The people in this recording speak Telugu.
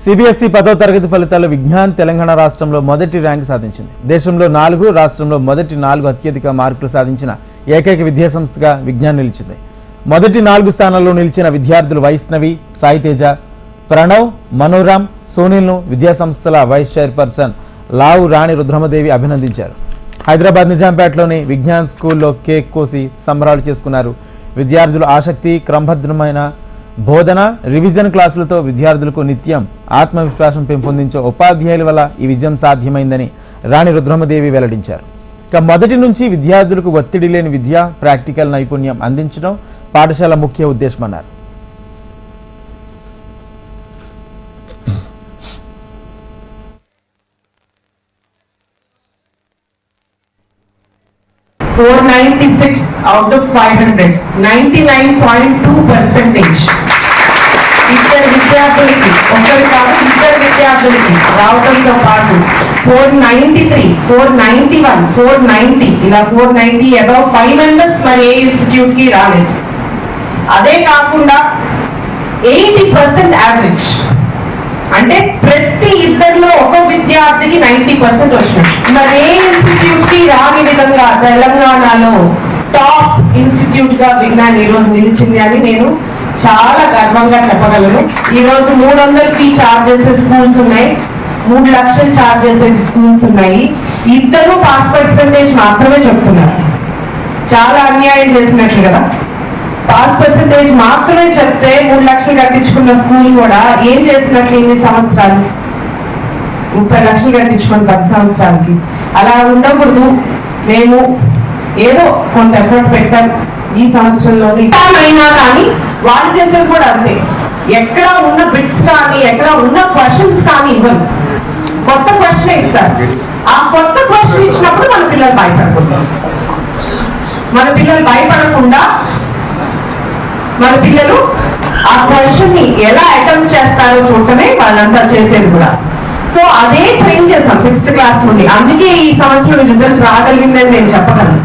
సిబిఎస్ఈ 10వ తరగతి ఫలితాల్లో విజ్ఞాన్ తెలంగాణ రాష్ట్రంలో మొదటి ర్యాంకు సాధించింది. దేశంలో 4, రాష్ట్రంలో మొదటి 4 అత్యధిక మార్కులు సాధించిన ఏకైక విద్యాసంస్థగా విజ్ఞాన్ నిలిచింది. మొదటి 4 స్థానాల్లో నిలిచిన విద్యార్థులు వైష్ణవి, సాయితేజ, ప్రణవ్, మనోరామ్, సోనిల్ను విద్యాసంస్థల వైస్ చైర్పర్సన్ లావు రాణి రుద్రమదేవి అభినందించారు. హైదరాబాద్ నిజాంపేటలోని విజ్ఞాన్ స్కూల్లో కేక్ కోసి సంబరాలు చేసుకున్నారు. విద్యార్థులు ఆసక్తి, క్రమబద్ధమైన బోధన, రివిజన్ క్లాసులతో విద్యార్థులకు నిత్యం ఆత్మవిశ్వాసం పెంపొందించే ఉపాధ్యాయుల వల్ల ఈ విజయం సాధ్యమైందని రాణి రుద్రమదేవి వెల్లడించారు. ఇక మొదటి నుంచి విద్యార్థులకు ఒత్తిడి లేని విద్య, ప్రాక్టికల్ నైపుణ్యం అందించడం పాఠశాల ముఖ్య ఉద్దేశమన్నారు. out of 500, 99.2%. ఇద్దరు విద్యార్థులకి ఒకరు కాదు ఇద్దరు విద్యార్థులకి రావడంతో పాటు 493, 491, 490 ఇలా 490 అబౌవ్ 5 మెంబర్స్ మరి ఏ ఇన్స్టిట్యూట్ కి రాలేదు. అదే కాకుండా 80% యావరేజ్ అంటే ప్రతి ఇద్దరిలో ఒక విద్యార్థికి 90% వచ్చినాయి. మరి ఏ ఇన్స్టిట్యూట్ కి రాని విధంగా తెలంగాణలో టాప్ ఇన్స్టిట్యూట్ గా విజ్ఞాన్ ఈ రోజు నిలిచింది అని నేను చాలా గర్వంగా చెప్పగలను. ఈ రోజు 300 ఫీ చార్జ్ చేసే స్కూల్స్ ఉన్నాయి, 3 లక్షలు చార్జ్ చేసే స్కూల్స్ ఉన్నాయి. ఇద్దరు పాస్ పర్సెంటేజ్ మాత్రమే చెప్తున్నారు. చాలా అన్యాయం చేసినట్లు కదా. పాస్ పర్సెంటేజ్ మాత్రమే చెప్తే 3 లక్షలు కట్టించుకున్న స్కూల్ కూడా ఏం చేసినట్లు ఇన్ని సంవత్సరాలు 30 లక్షలు కట్టించుకుని 10 సంవత్సరాలకి. అలా ఉండకూడదు. మేము ఏదో కొంత ఎఫర్ట్ పెట్టాం ఈ సంవత్సరంలో. అయినా కానీ వాళ్ళు చేసేది కూడా అంతే. ఎక్కడ ఉన్న బిట్స్ కానీ ఎక్కడ ఉన్న క్వశ్చన్స్ కానీ ఇవ్వరు, కొత్త క్వశ్చన్ ఇస్తారు. ఆ కొత్త క్వశ్చన్ ఇచ్చినప్పుడు మన పిల్లలు భయపడకూడదు. మన పిల్లలు భయపడకుండా మన పిల్లలు ఆ క్వశ్చన్ ని ఎలా అటెంప్ట్ చేస్తారో చూడటమే వాళ్ళంతా చేసేది కూడా. సో అదే ట్రైన్ చేస్తాం 6th క్లాస్ నుండి. అందుకే ఈ సంవత్సరం రిజల్ట్ రాగలిగిందని నేను చెప్పగలను.